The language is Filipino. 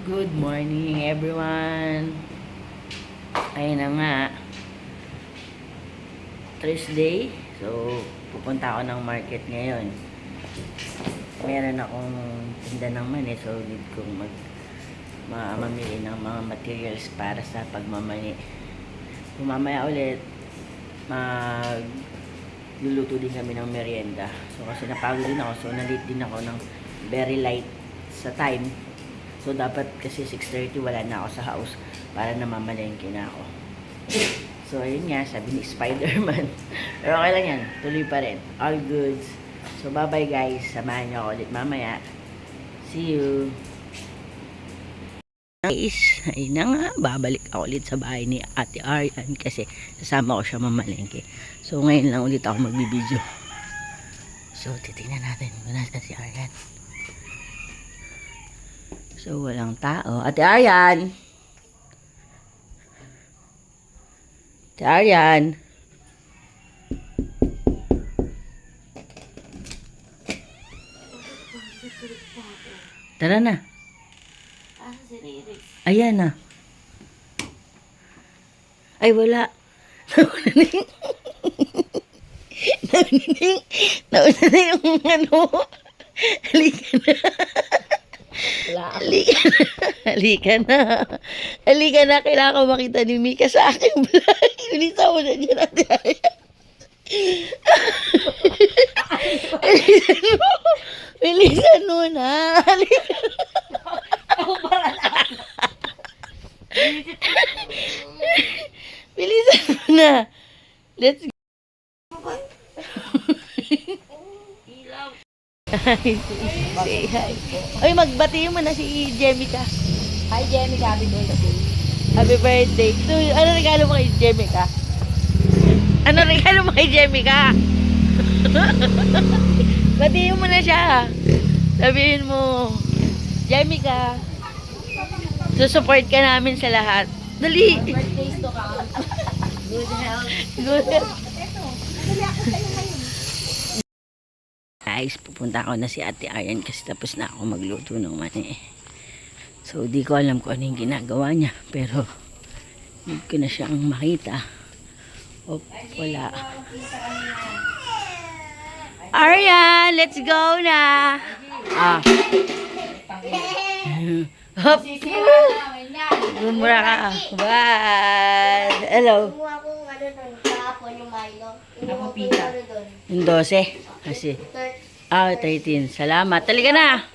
Good morning everyone. Ayun na nga. Thursday. So, pupunta ako ng market ngayon. Meron akong tinda ng mani. So, need kong mamili ng mga materials para sa pagmamani. Mamaya ulit, luluto din kami ng merienda. So, kasi napagod din ako. So, nalit din ako ng very light sa time. So, dapat kasi 6:30 wala na ako sa house para namamalengke na ako. So, ayun nga, sabi ni Spider-Man. Pero okay lang yan. Tuloy pa rin. All goods. So, bye-bye guys. Samahan niyo ako ulit mamaya. See you. Guys, ayun na nga. Babalik ako ulit sa bahay ni Ate Arian kasi sasama ko siya mamalengke. So, ngayon lang ulit ako magbibideo. So, titingnan natin kung nasa si Arian. So, walang tao. Ate Arian! Ate Arian! Tara na. Ayan na. Ay, wala. Nauna na yung ano. Halika na. Halika na. Halika na. Kailangan ko makita ni Mika sa aking vlog. Bilisan mo na dyan, Ate Arian. Bilisan mo na. Halika na. Bilisan mo na. Let's go. Say hi. Ay, magbati mo na si Jemica. Hi, Jemica. Happy birthday. Happy birthday. So, ano regalo mo kay Jemica? Ano regalo mo kay Jemica? Batiin mo na siya. Sabihin mo, Jemica, susupport ka namin sa lahat. Dali. Birthdays to come. Good health. Good. Guys, pupunta ako na si Ate Arian kasi tapos na ako magluto ng mani. So, di ko alam kung ano yung ginagawa niya. Pero, need ko na siyang makita. Oh, wala. Arian, let's go na! Ah. Hop. Gumura ka. Bye! Hello. Kumuha ko ano doon, kahapon yung Milo. Napapita. Yung 12. Kasi, 13. Salamat. Talaga na.